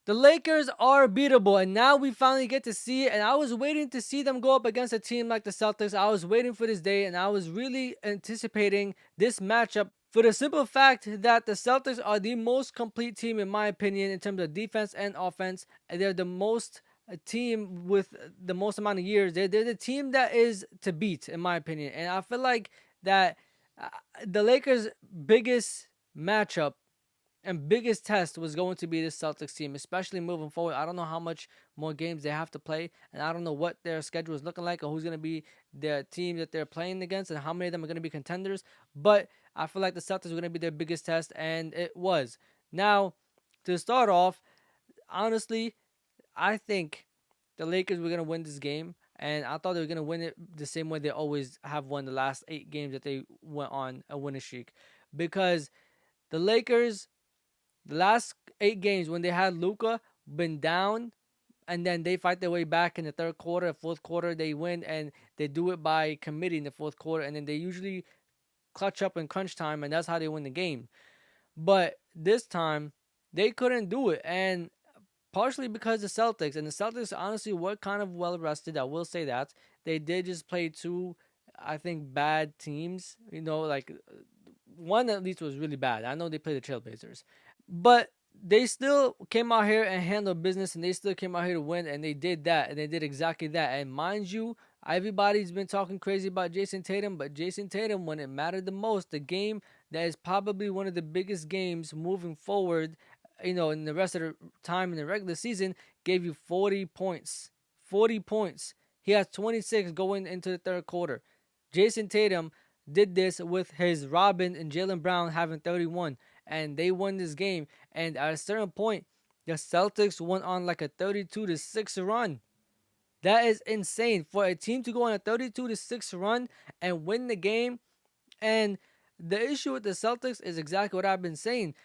The Lakers are beatable, and now we finally get to see it. And I was waiting to see them go up against a team like the Celtics. I was waiting for this day, and I was really anticipating this matchup for the simple fact that the Celtics are the most complete team, in my opinion, in terms of defense and offense. And they're the most a team with the most amount of years. They're the team that is to beat, in my opinion. And I feel like that the Lakers' biggest matchup and biggest test was going to be the Celtics team, especially moving forward. I don't know how much more games they have to play, and I don't know what their schedule is looking like or who's going to be the team that they're playing against and how many of them are going to be contenders. But I feel like the Celtics were going to be their biggest test, and it was. Now, to start off, honestly, I think the Lakers were going to win this game, and I thought they were going to win it the same way they always have won the last 8 games that they went on a winning streak. Because the Lakers, the last 8 games when they had Luka been down, and then they fight their way back in the third quarter, fourth quarter, they win, and they do it by committing the fourth quarter, and then they usually clutch up in crunch time, and that's how they win the game. But this time, they couldn't do it, and partially because the Celtics, and the Celtics honestly were kind of well rested. I will say that they did just play two, I think, bad teams. Like one at least was really bad. I know they played the Trailblazers, but they still came out here and handled business, and they still came out here to win, and they did that, and they did exactly that. And mind you, everybody's been talking crazy about Jason Tatum, but Jason Tatum, when it mattered the most, the game that is probably one of the biggest games moving forward, in the rest of the time in the regular season, gave you 40 points. 40 points. He has 26 going into the third quarter. Jason Tatum did this with his Robin and Jaylen Brown having 31, and they won this game. And at a certain point, the Celtics went on like a 32-6 run. That is insane for a team to go on a 32-6 run and win the game. And the issue with the Celtics is exactly what I've been saying.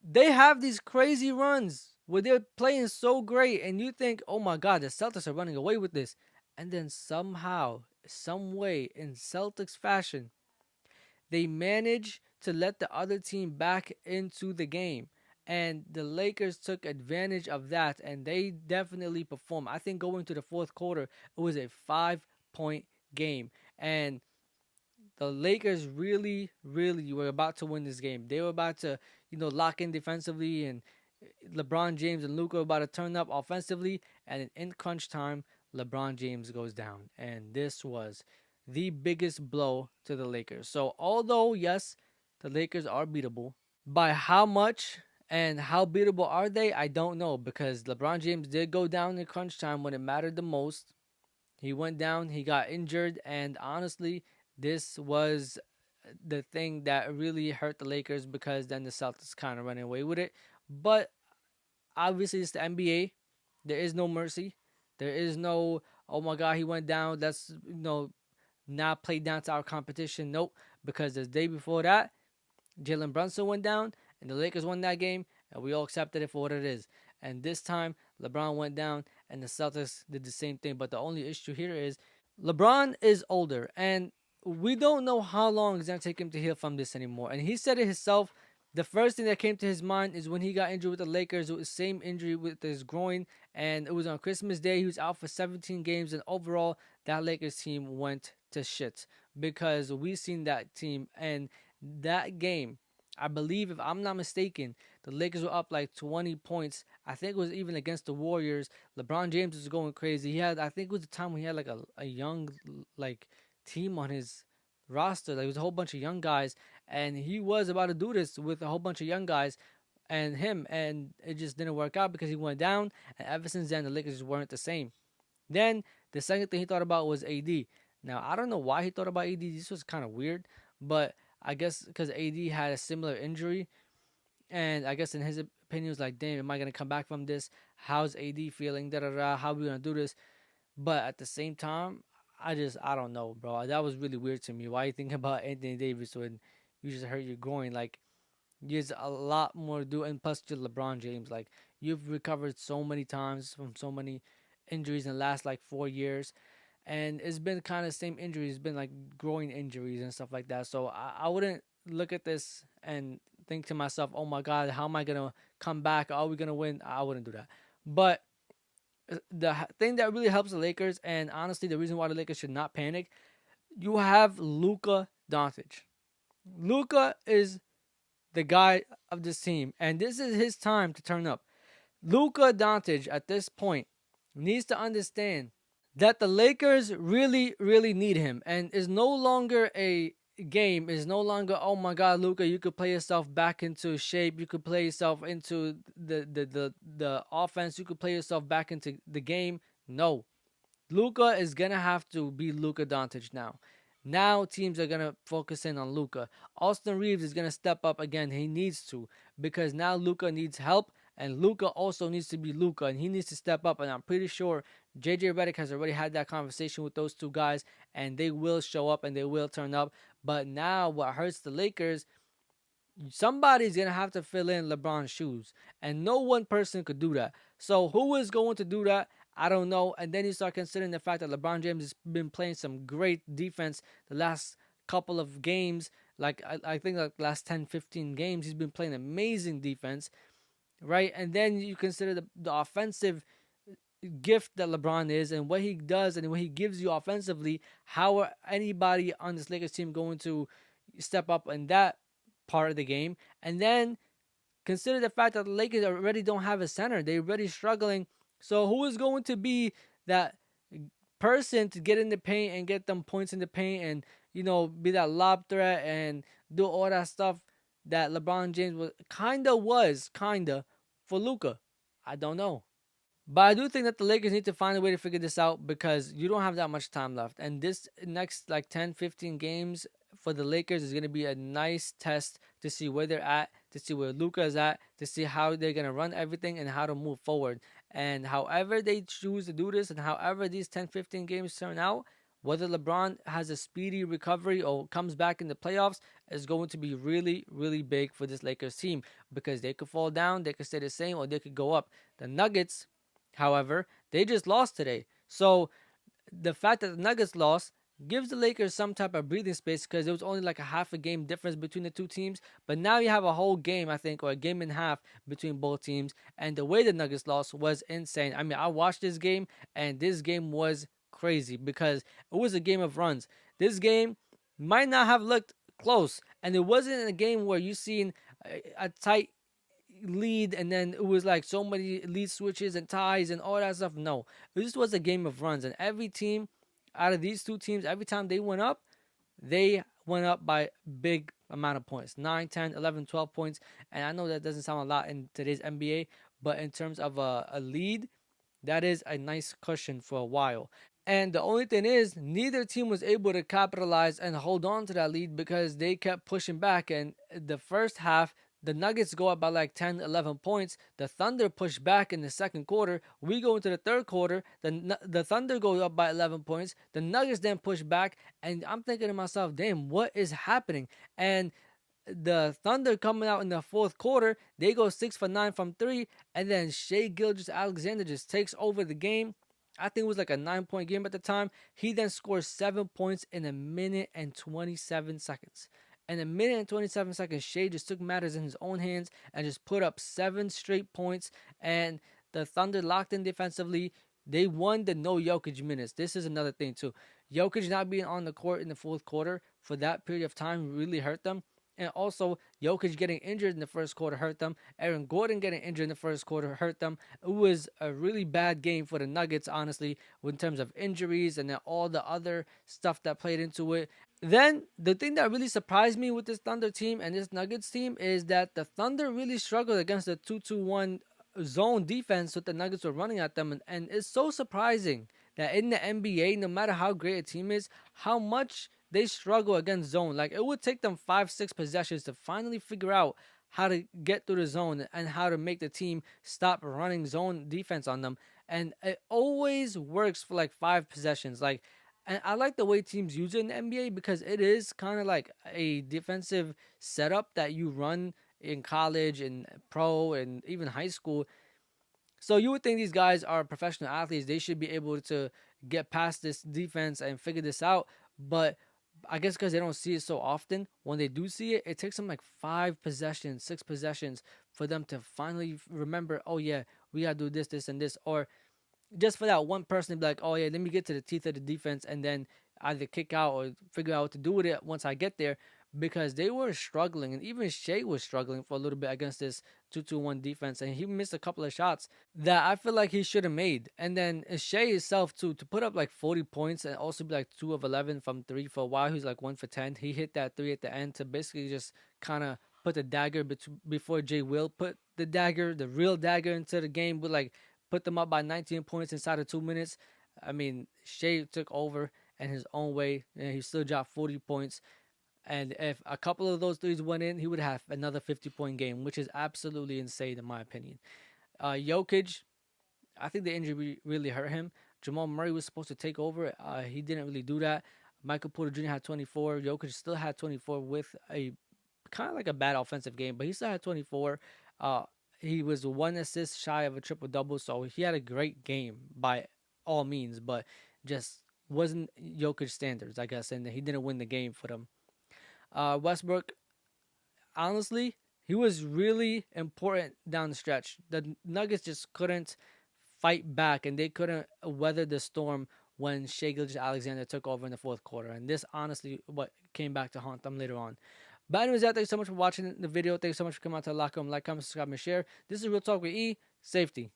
They have these crazy runs where they're playing so great, and you think, oh my God, the Celtics are running away with this. And then somehow, some way, in Celtics fashion, they manage to let the other team back into the game. And the Lakers took advantage of that, and they definitely performed. I think going to the fourth quarter, it was a 5-point game. And the Lakers really, really were about to win this game. They were about to, lock in defensively, and LeBron James and Luka were about to turn up offensively. And in crunch time, LeBron James goes down. And this was the biggest blow to the Lakers. So, although, yes, the Lakers are beatable, by how much and how beatable are they? I don't know, because LeBron James did go down in crunch time when it mattered the most. He went down, he got injured, and honestly, this was the thing that really hurt the Lakers, because then the Celtics kind of ran away with it. But obviously, it's the NBA. There is no mercy. There is no, oh my God, he went down. Let's, not play down to our competition. Nope. Because the day before that, Jalen Brunson went down, and the Lakers won that game, and we all accepted it for what it is. And this time, LeBron went down, and the Celtics did the same thing. But the only issue here is LeBron is older, and we don't know how long it's going to take him to heal from this anymore. And he said it himself. The first thing that came to his mind is when he got injured with the Lakers. It was the same injury with his groin, and it was on Christmas Day. He was out for 17 games, and overall, that Lakers team went to shit, because we seen that team, and that game, I believe, if I'm not mistaken, the Lakers were up like 20 points. I think it was even against the Warriors. LeBron James was going crazy. I think it was the time when he had like a young like team on his roster. Like, it was a whole bunch of young guys, and he was about to do this with a whole bunch of young guys and him, and it just didn't work out because he went down. And ever since then, the Lakers weren't the same. Then the second thing he thought about was AD. Now, I don't know why he thought about AD. This was kind of weird, but I guess because AD had a similar injury, and I guess in his opinion, was like, damn, am I going to come back from this? How's AD feeling? Da da da. How are we going to do this? But at the same time, I don't know, bro. That was really weird to me. Why you think about Anthony Davis when you just hurt your groin? Like, there's a lot more to do. And plus, to LeBron James, like, you've recovered so many times from so many injuries in the last like 4 years, and it's been kind of the same injuries. It's been like growing injuries and stuff like that. So I wouldn't look at this and think to myself, oh my God, how am I gonna come back. Are we gonna win? I wouldn't do that. But the thing that really helps the Lakers, and honestly, the reason why the Lakers should not panic, you have Luka Doncic. Luka is the guy of this team, and this is his time to turn up. Luka Doncic at this point needs to understand that the Lakers really, really need him, and is no longer a game. Is no longer, oh my God, Luka, you could play yourself back into shape. You could play yourself into the offense. You could play yourself back into the game. No, Luka is gonna have to be Luka Doncic now. Now teams are gonna focus in on Luka. Austin Reeves is gonna step up again. He needs to, because now Luka needs help, and Luka also needs to be Luka, and he needs to step up. And I'm pretty sure JJ Redick has already had that conversation with those two guys, and they will show up and they will turn up. But now what hurts the Lakers, somebody's gonna have to fill in LeBron's shoes, and no one person could do that. So who is going to do that? I don't know. And then you start considering the fact that LeBron James has been playing some great defense the last couple of games. Like I think like last 10, 15 games, he's been playing amazing defense, right? And then you consider the offensive gift that LeBron is and what he does and what he gives you offensively. How are anybody on this Lakers team going to step up in that part of the game? And then consider the fact that the Lakers already don't have a center. They're already struggling. So who is going to be that person to get in the paint and get them points in the paint and, be that lob threat and do all that stuff that LeBron James was kinda for Luka? I don't know. But I do think that the Lakers need to find a way to figure this out, because you don't have that much time left. And this next like 10, 15 games for the Lakers is going to be a nice test to see where they're at, to see where Luka is at, to see how they're going to run everything and how to move forward. And however they choose to do this and however these 10, 15 games turn out, whether LeBron has a speedy recovery or comes back in the playoffs, is going to be really, really big for this Lakers team, because they could fall down, they could stay the same, or they could go up. The Nuggets, however, they just lost today. So the fact that the Nuggets lost gives the Lakers some type of breathing space, because it was only like a half a game difference between the two teams. But now you have a whole game, I think, or a game and a half between both teams. And the way the Nuggets lost was insane. I mean, I watched this game, and this game was crazy because it was a game of runs. This game might not have looked close, and it wasn't a game where you seen a tight lead and then it was like so many lead switches and ties and all that stuff. No, this was a game of runs, and every team out of these two teams, every time they went up by big amount of points, 9, 10, 11, 12 points. And I know that doesn't sound a lot in today's NBA, but in terms of a lead, that is a nice cushion for a while. And the only thing is, neither team was able to capitalize and hold on to that lead, because they kept pushing back. And the first half, the Nuggets go up by like 10, 11 points. The Thunder push back in the second quarter. We go into the third quarter. The Thunder goes up by 11 points. The Nuggets then push back. And I'm thinking to myself, damn, what is happening? And the Thunder coming out in the fourth quarter, they go 6 for 9 from 3. And then ShaiGilgeous-Alexander just takes over the game. I think it was like a 9-point game at the time. He then scores 7 points in a minute and 27 seconds. In a minute and 27 seconds, Shai just took matters in his own hands and just put up 7 straight points. And the Thunder locked in defensively. They won the no Jokic minutes. This is another thing too. Jokic not being on the court in the fourth quarter for that period of time really hurt them. And also, Jokic getting injured in the first quarter hurt them. Aaron Gordon getting injured in the first quarter hurt them. It was a really bad game for the Nuggets, honestly, in terms of injuries and then all the other stuff that played into it. Then, the thing that really surprised me with this Thunder team and this Nuggets team is that the Thunder really struggled against the 2-2-1 zone defense that the Nuggets were running at them. And it's so surprising that in the NBA, no matter how great a team is, how much they struggle against zone. Like, it would take them 5-6 possessions to finally figure out how to get through the zone and how to make the team stop running zone defense on them. And it always works for like 5 possessions. Like, and I like the way teams use it in the NBA, because it is kind of like a defensive setup that you run in college and pro and even high school. So you would think these guys are professional athletes. They should be able to get past this defense and figure this out. But I guess because they don't see it so often, when they do see it, it takes them like 5 possessions, 6 possessions for them to finally remember, oh yeah, we gotta do this, this, and this, or just for that one person to be like, oh yeah, let me get to the teeth of the defense and then either kick out or figure out what to do with it once I get there, because they were struggling, and even Shai was struggling for a little bit against this 2-2-1 defense, and he missed a couple of shots that I feel like he should have made. And then Shai himself too, to put up like 40 points and also be like 2 of 11 from 3 for a while. He's like 1 for 10. He hit that 3 at the end to basically just kind of put the dagger before Jay Will put the dagger, the real dagger, into the game with like put them up by 19 points inside of 2 minutes. I mean, Shai took over in his own way, and he still dropped 40 points. And if a couple of those threes went in, he would have another 50-point game, which is absolutely insane in my opinion. Jokic, I think the injury really hurt him. Jamal Murray was supposed to take over. He didn't really do that. Michael Porter Jr. had 24. Jokic still had 24 with a kind of like a bad offensive game, but he still had 24. Uh, he was 1 assist shy of a triple double, so he had a great game by all means, but just wasn't Jokic standards, I guess, and he didn't win the game for them. Westbrook, honestly, he was really important down the stretch. The Nuggets just couldn't fight back, and they couldn't weather the storm when ShaiGilgeous-Alexander took over in the fourth quarter. And this honestly what came back to haunt them later on. But anyways, thanks so much for watching the video. Thanks so much for coming out to the locker room. Like, comment, subscribe, and share. This is Real Talk with E. Safety.